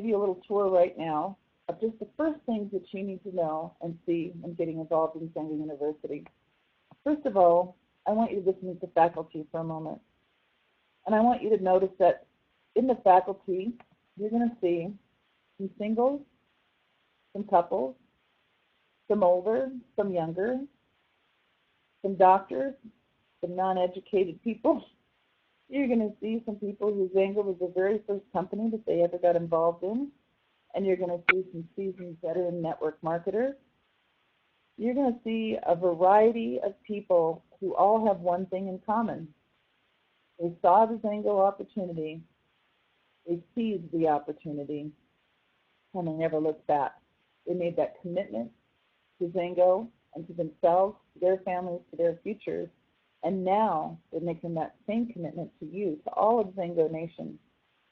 give you a little tour right now of just the first things that you need to know and see when getting involved in XANGO University. First of all, I want you to just meet the faculty for a moment. And I want you to notice that in the faculty, you're going to see some singles, some couples, some older, some younger, some doctors, some non-educated people. You're going to see some people who XANGO was the very first company that they ever got involved in. And you're going to see some seasoned veteran network marketers. You're going to see a variety of people who all have one thing in common. They saw the XANGO opportunity, they seized the opportunity, and they never looked back. They made that commitment to XANGO and to themselves, to their families, to their futures, and now they're making that same commitment to you, to all of XANGO Nation.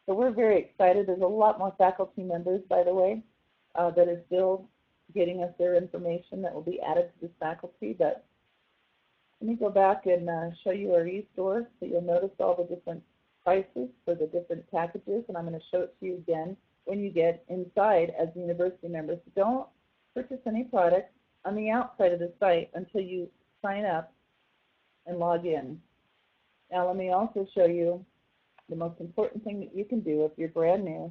So we're very excited. There's a lot more faculty members, by the way, that are still getting us their information that will be added to this faculty. But let me go back and show you our e-store so you'll notice all the different prices for the different packages, and I'm going to show it to you again when you get inside as a university member. So don't purchase any products on the outside of the site until you sign up and log in. Now let me also show you the most important thing that you can do if you're brand new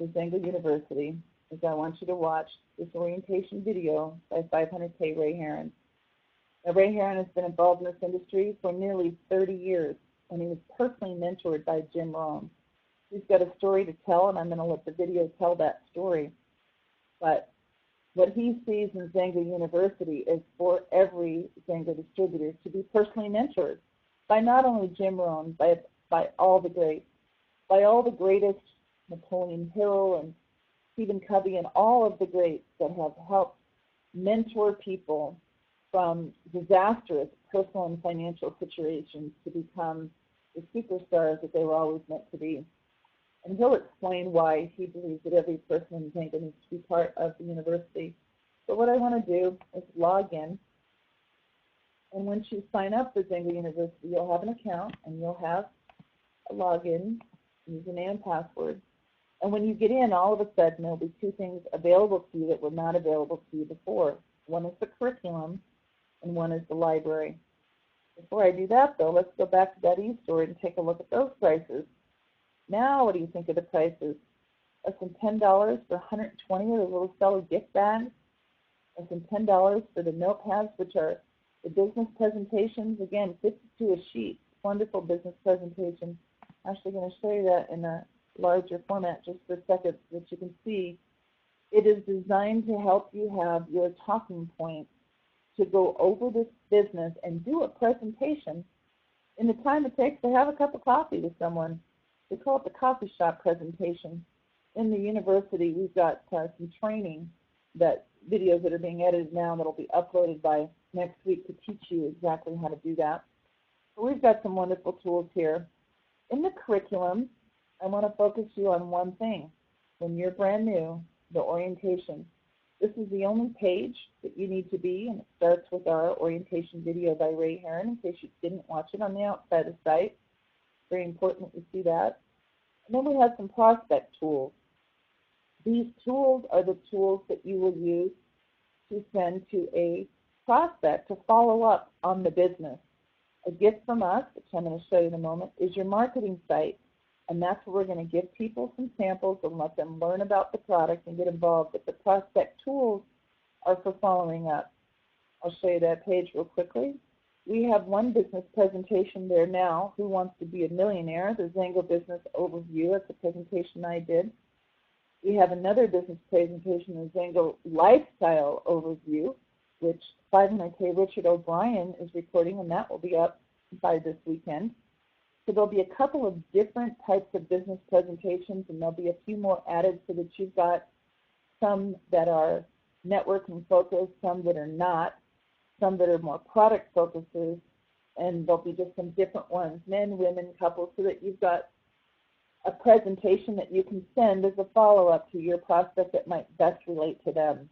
to XANGO University is I want you to watch this orientation video by 500K Ray Heron. Now, Ray Heron has been involved in this industry for nearly 30 years, and he was personally mentored by Jim Rohn. He's got a story to tell, and I'm going to let the video tell that story. But what he sees in XANGO University is for every XANGO distributor to be personally mentored by not only Jim Rohn, by all the greats, by all the greatest, Napoleon Hill and Stephen Covey and all of the greats that have helped mentor people from disastrous personal and financial situations to become the superstars that they were always meant to be. And he'll explain why he believes that every person in XANGO needs to be part of the university. So what I want to do is log in. And once you sign up for XANGO University, you'll have an account and you'll have a login, username and password. And when you get in, all of a sudden there'll be two things available to you that were not available to you before. One is the curriculum and one is the library. Before I do that, though, let's go back to that e-store and take a look at those prices. Now, what do you think of the prices? Less than $10 for 120 of the little seller gift bags. Less than $10 for the notepads, which are the business presentations. Again, 52 a sheet. Wonderful business presentation. I'm actually going to show you that in a larger format just for a second so that you can see. It is designed to help you have your talking points to go over this business and do a presentation in the time it takes to have a cup of coffee with someone. We call it the coffee shop presentation. In the university, we've got some training videos that are being edited now that will be uploaded by next week to teach you exactly how to do that. So we've got some wonderful tools here. In the curriculum, I want to focus you on one thing. When you're brand new, the orientation. This is the only page that you need to be, and it starts with our orientation video by Ray Heron, in case you didn't watch it on the outside of the site. Very important that you see that. And then we have some prospect tools. These tools are the tools that you will use to send to a prospect to follow up on the business. A gift from us, which I'm going to show you in a moment, is your marketing site. And that's where we're going to give people some samples and let them learn about the product and get involved. But the prospect tools are for following up. I'll show you that page real quickly. We have one business presentation there now, Who Wants to Be a Millionaire, the XANGO Business Overview. That's a presentation I did. We have another business presentation, the XANGO Lifestyle Overview, which 500K Richard O'Brien is recording, and that will be up by this weekend. So there'll be a couple of different types of business presentations, and there'll be a few more added so that you've got some that are networking focused, some that are not, some that are more product focuses, and there'll be just some different ones, men, women, couples, so that you've got a presentation that you can send as a follow-up to your prospect that might best relate to them.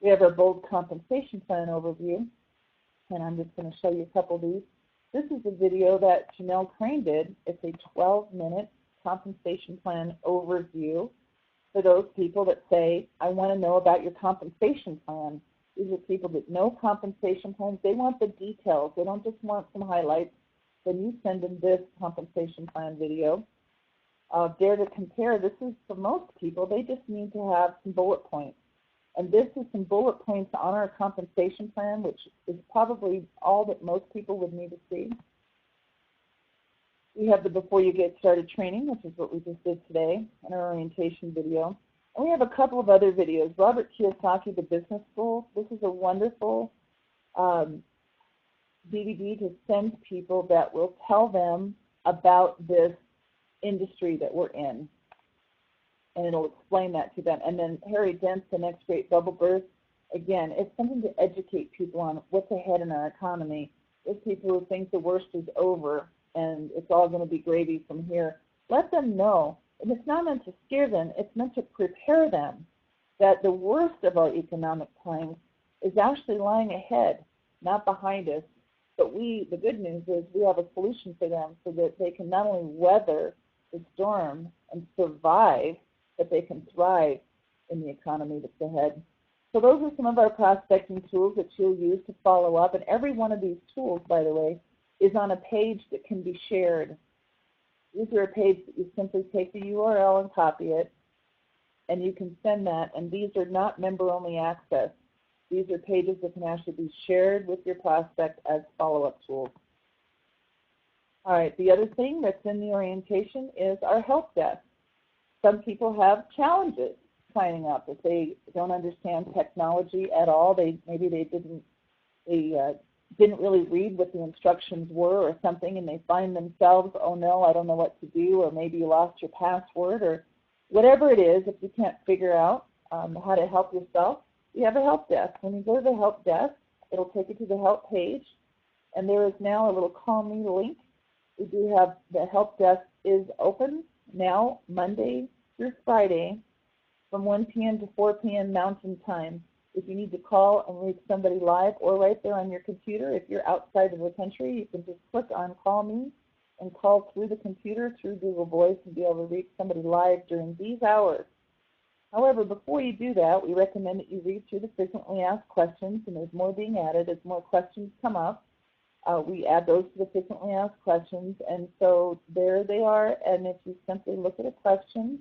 We have our bold compensation plan overview, and I'm just going to show you a couple of these. This is a video that Janelle Crane did. It's a 12-minute compensation plan overview. for those people that say, I want to know about your compensation plan. These are people that know compensation plans. They want the details. They don't just want some highlights. Then you send them this compensation plan video. Dare to compare. This is for most people. They just need to have some bullet points. And this is some bullet points on our compensation plan, which is probably all that most people would need to see. We have the Before You Get Started training, which is what we just did today, in our orientation video. And we have a couple of other videos. Robert Kiyosaki, The Business School. This is a wonderful DVD to send people that will tell them about this industry that we're in. And it'll explain that to them. And then Harry Dent's The Next Great Bubble Burst. Again, it's something to educate people on what's ahead in our economy. There's people who think the worst is over and it's all going to be gravy from here. Let them know. And it's not meant to scare them. It's meant to prepare them that the worst of our economic times is actually lying ahead, not behind us. But the good news is we have a solution for them so that they can not only weather the storm and survive, but they can thrive in the economy that's ahead. So those are some of our prospecting tools that you'll use to follow up. And every one of these tools, by the way, is on a page that can be shared. These are a page that you simply take the URL and copy it, and you can send that. And these are not member-only access. These are pages that can actually be shared with your prospect as follow-up tools. All right, the other thing that's in the orientation is our help desk. Some people have challenges signing up. If they don't understand technology at all, maybe they didn't really read what the instructions were or something, and they find themselves, oh no, I don't know what to do, or maybe you lost your password, or whatever it is. If you can't figure out how to help yourself, you have a help desk. When you go to the help desk, it'll take you to the help page, and there is now a little call me link. We do have the help desk is open now Monday through Friday from 1 p.m. to 4 p.m. Mountain Time. If you need to call and reach somebody live or right there on your computer, if you're outside of the country, you can just click on Call Me and call through the computer, through Google Voice, and be able to reach somebody live during these hours. However, before you do that, we recommend that you read through the frequently asked questions, and there's more being added as more questions come up. We add those to the frequently asked questions, and so there they are. And if you simply look at a question,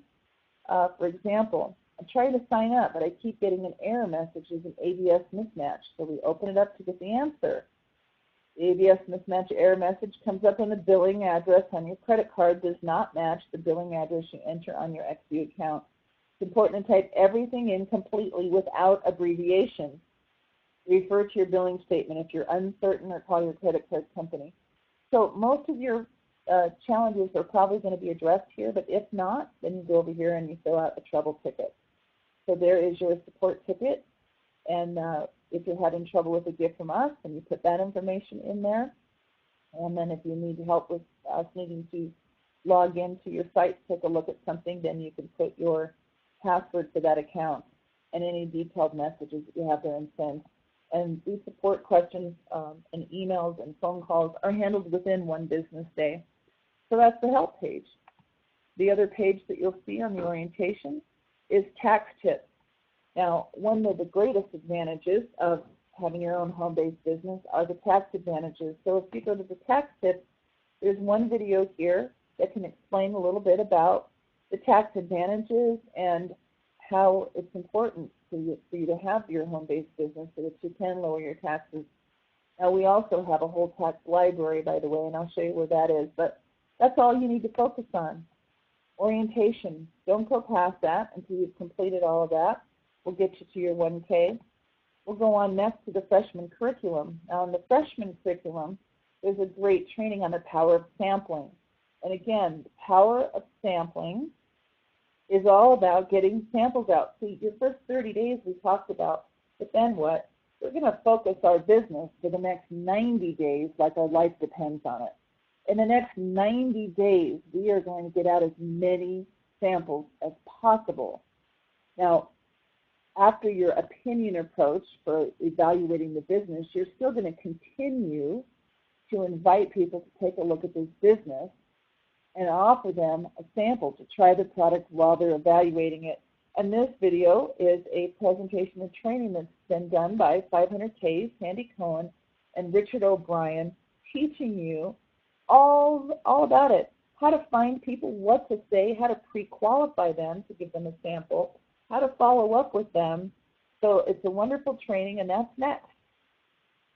for example, I'm trying to sign up, but I keep getting an error message as an ABS mismatch. So we open it up to get the answer. The ABS mismatch error message comes up when the billing address on your credit card does not match the billing address you enter on your XU account. It's important to type everything in completely without abbreviations. Refer to your billing statement if you're uncertain, or call your credit card company. So most of your challenges are probably going to be addressed here, but if not, then you go over here and you fill out a trouble ticket. So there is your support ticket, and if you're having trouble with a gift from us, then you put that information in there. And then if you need help with us needing to log into your site, take a look at something, then you can put your password for that account and any detailed messages that you have there and send. And these support questions and emails and phone calls are handled within 1 business day. So that's the help page. The other page that you'll see on the orientation is tax tips. Now, one of the greatest advantages of having your own home-based business are the tax advantages. So if you go to the tax tips, there's one video here that can explain a little bit about the tax advantages and how it's important for you to have your home-based business so that you can lower your taxes. Now, we also have a whole tax library, by the way, and I'll show you where that is. But that's all you need to focus on. Orientation. Don't go past that until you've completed all of that. We'll get you to your 1K. We'll go on next to the freshman curriculum. Now, in the freshman curriculum, there's a great training on the power of sampling. And again, the power of sampling is all about getting samples out. See, your first 30 days we talked about, but then what? We're going to focus our business for the next 90 days like our life depends on it. In the next 90 days, we are going to get out as many samples as possible. Now, after your opinion approach for evaluating the business, you're still going to continue to invite people to take a look at this business and offer them a sample to try the product while they're evaluating it. And this video is a presentation and training that's been done by 500K, Sandy Cohen, and Richard O'Brien, teaching you all about it. How to find people, what to say, how to pre-qualify them to give them a sample, how to follow up with them. So it's a wonderful training, and that's next.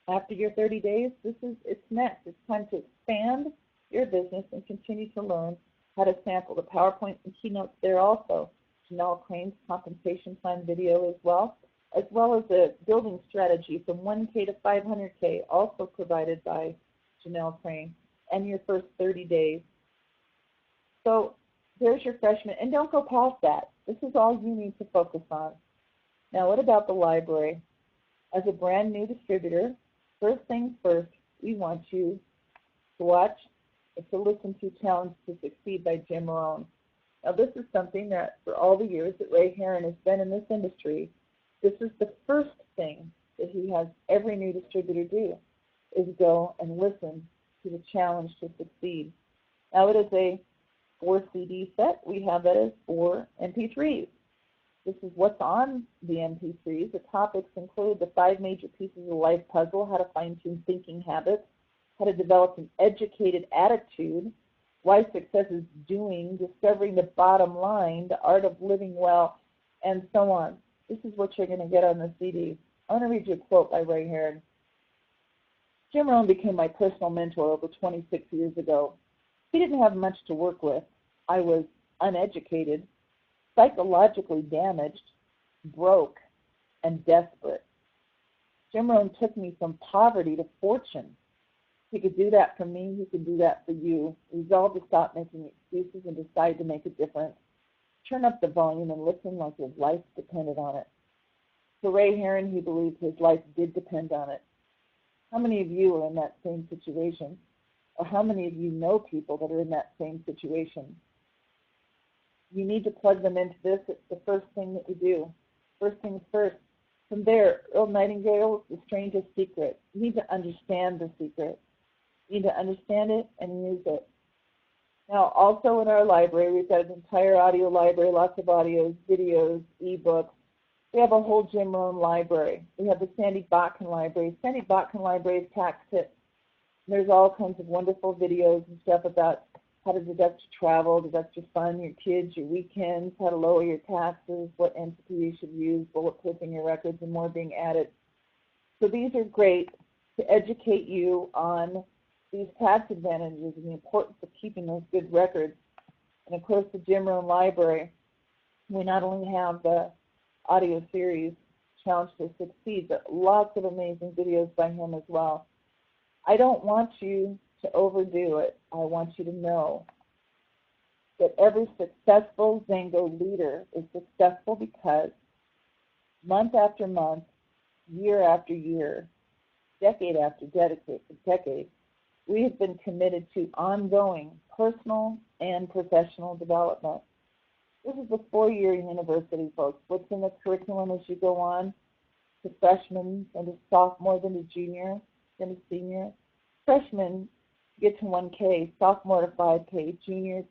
After your 30 days, it's next. It's time to expand your business and continue to learn how to sample. The PowerPoint and keynotes there also. Janelle Crane's compensation plan video as well as a building strategy from 1K to 500K, also provided by Janelle Crane, and your first 30 days. So there's your freshman, and don't go past that. This is all you need to focus on. Now, what about the library? As a brand new distributor, first things first, we want you to watch or to listen to Challenge to Succeed by Jim Rohn. Now, this is something that for all the years that Ray Heron has been in this industry, this is the first thing that he has every new distributor do, is go and listen to the Challenge to Succeed. Now, it is a 4 CD set. We have that as 4 MP3s. This is what's on the MP3s. The topics include the 5 major pieces of life puzzle, how to fine-tune thinking habits, how to develop an educated attitude, why success is doing, discovering the bottom line, the art of living well, and so on. This is what you're going to get on the CD. I want to read you a quote by Ray Heron. Jim Rohn became my personal mentor over 26 years ago. He didn't have much to work with. I was uneducated, psychologically damaged, broke, and desperate. Jim Rohn took me from poverty to fortune. He could do that for me. He can do that for you. Resolve to stop making excuses and decide to make a difference. Turn up the volume and listen like your life depended on it. For Ray Heron, he believed his life did depend on it. How many of you are in that same situation? Or how many of you know people that are in that same situation? You need to plug them into this. It's the first thing that you do. First things first. From there, Earl Nightingale's The Strangest Secret. You need to understand the secret. You need to understand it and use it. Now, also in our library, we've got an entire audio library, lots of audios, videos, ebooks. We have a whole Jim Rohn library. We have the Sandy Botkin library. Sandy Botkin library is tax tips. There's all kinds of wonderful videos and stuff about how to deduct your travel, deduct your fun, your kids, your weekends, how to lower your taxes, what entity you should use, bulletproofing your records, and more being added. So these are great to educate you on these tax advantages and the importance of keeping those good records. And of course, the Jim Rohn Library, we not only have the audio series, Challenge to Succeed, but lots of amazing videos by him as well. I don't want you to overdo it. I want you to know that every successful XANGO leader is successful because month after month, year after year, decade after decade, we have been committed to ongoing personal and professional development. This is a 4-year university, folks. What's in the curriculum as you go on to freshmen and to sophomore, then to junior, then to senior? Freshmen get to 1K, sophomore to 5K, junior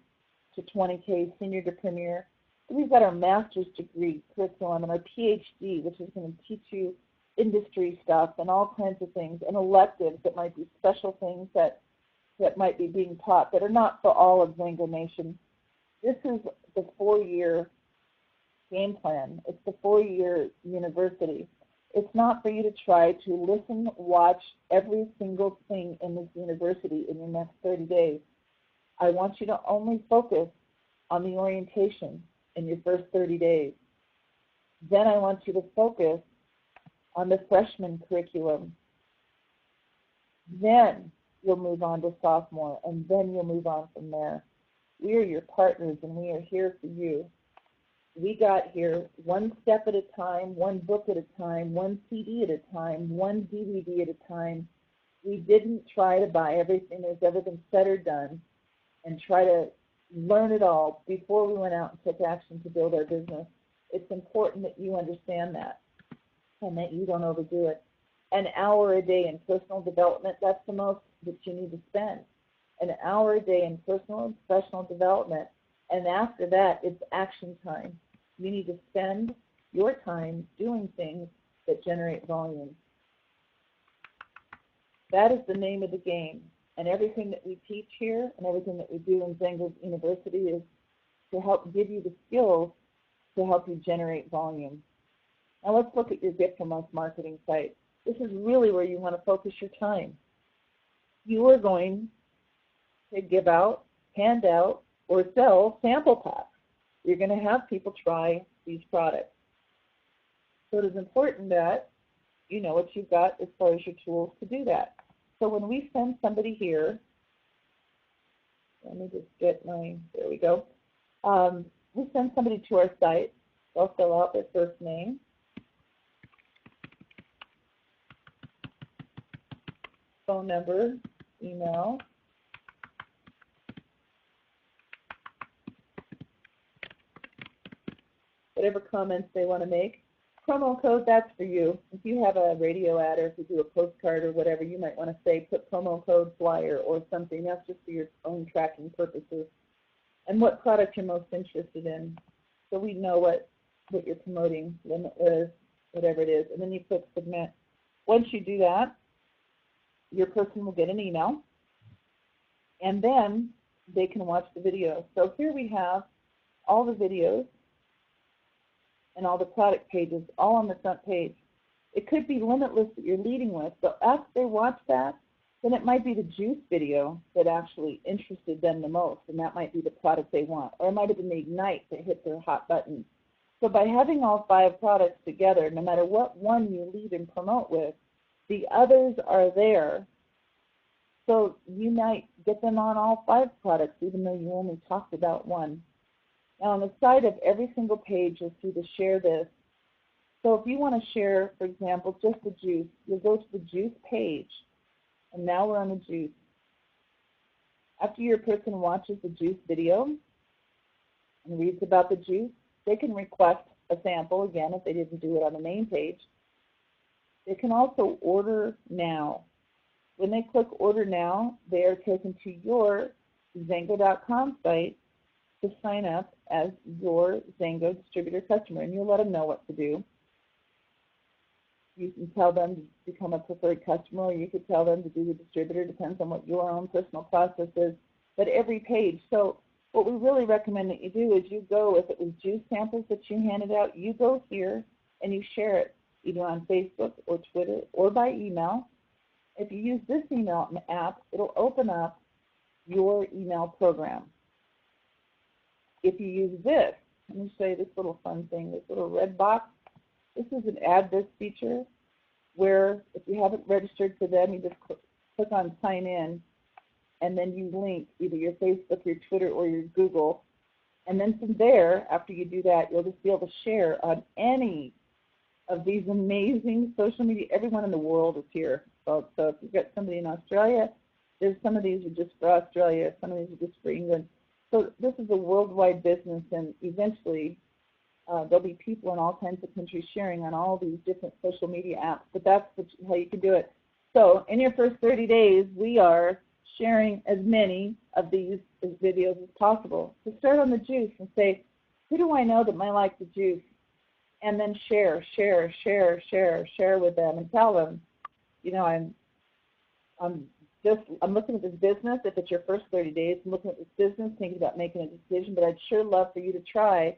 to 20K, senior to premier. We've got our master's degree curriculum and our PhD, which is going to teach you industry stuff and all kinds of things, and electives that might be special things that might be being taught that are not for all of XANGO Nation. This is the 4-year game plan. It's the 4-year university. It's not for you to try to listen, watch every single thing in this university in your next 30 days. I want you to only focus on the orientation in your first 30 days. Then I want you to focus on the freshman curriculum. Then you'll move on to sophomore, and then you'll move on from there. We are your partners, and we are here for you. We got here one step at a time, one book at a time, one CD at a time, one DVD at a time. We didn't try to buy everything that's ever been said or done and try to learn it all before we went out and took action to build our business. It's important that you understand that and that you don't overdo it. An hour a day in personal development, that's the most that you need to spend. An hour a day in personal and professional development. And after that, it's action time. You need to spend your time doing things that generate volume. That is the name of the game. And everything that we teach here and everything that we do in XANGO University is to help give you the skills to help you generate volume. Now let's look at your Get From Us marketing site. This is really where you want to focus your time. You are going to give out, hand out, or sell sample packs. You're going to have people try these products. So it is important that you know what you've got as far as your tools to do that. So when we send somebody here, let me just get my, there we go. We send somebody to our site. They'll fill out their first name, phone number, email, whatever comments they want to make. Promo code, that's for you. If you have a radio ad or if you do a postcard or whatever, you might want to say put promo code flyer or something. That's just for your own tracking purposes. And what product you're most interested in. So we know what you're promoting, limitless, whatever it is. And then you click submit. Once you do that, your person will get an email. And then they can watch the video. So here we have all the videos and all the product pages all on the front page. It could be limitless that you're leading with, but after they watch that, then it might be the juice video that actually interested them the most, and that might be the product they want. Or it might have been the Ignite that hit their hot button. So by having all 5 products together, no matter what one you lead and promote with, the others are there. So you might get them on all 5 products, even though you only talked about one. Now on the side of every single page, you'll see the share this. So if you want to share, for example, just the juice, you'll go to the juice page. And now we're on the juice. After your person watches the juice video and reads about the juice, they can request a sample, again, if they didn't do it on the main page. They can also order now. When they click order now, they are taken to your XANGO.com site to sign up as your XANGO distributor customer, and you'll let them know what to do. You can tell them to become a preferred customer, or you could tell them to do the distributor, depends on what your own personal process is, but every page. So what we really recommend that you do is you go, if it was juice samples that you handed out, you go here and you share it either on Facebook or Twitter or by email. If you use this email app, it'll open up your email program. If you use this, let me show you this little fun thing, this little red box. This is an add this feature where if you haven't registered for them, you just click on sign in, and then you link either your Facebook, your Twitter, or your Google. And then from there, after you do that, you'll just be able to share on any of these amazing social media. Everyone in the world is here, folks. So if you've got somebody in Australia, there's some of these are just for Australia, some of these are just for England. So this is a worldwide business, and eventually there'll be people in all kinds of countries sharing on all these different social media apps, but that's how you can do it. So in your first 30 days, we are sharing as many of these videos as possible. So start on the juice and say, who do I know that might like the juice? And then share with them and tell them, you know, I'm looking at this business. If it's your first 30 days, I'm looking at this business, thinking about making a decision, but I'd sure love for you to try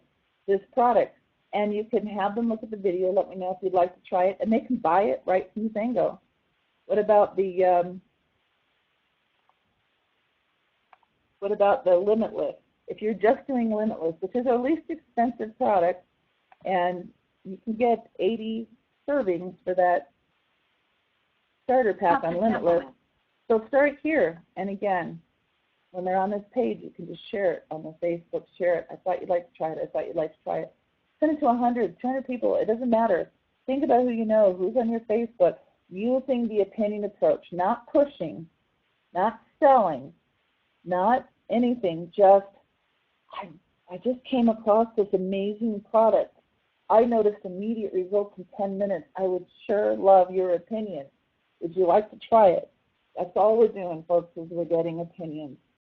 this product. And you can have them look at the video, let me know if you'd like to try it, and they can buy it right from XANGO. What about the Limitless? If you're just doing Limitless, which is our least expensive product, and you can get 80 servings for that starter pack on Limitless. So start here, and again, when they're on this page, you can just share it on the Facebook, share it. I thought you'd like to try it. I thought you'd like to try it. Send it to 100, 200 people. It doesn't matter. Think about who you know, who's on your Facebook, using the opinion approach, not pushing, not selling, not anything, just, I just came across this amazing product. I noticed immediate results in 10 minutes. I would sure love your opinion. Would you like to try it? That's all we're doing, folks, is we're getting opinions.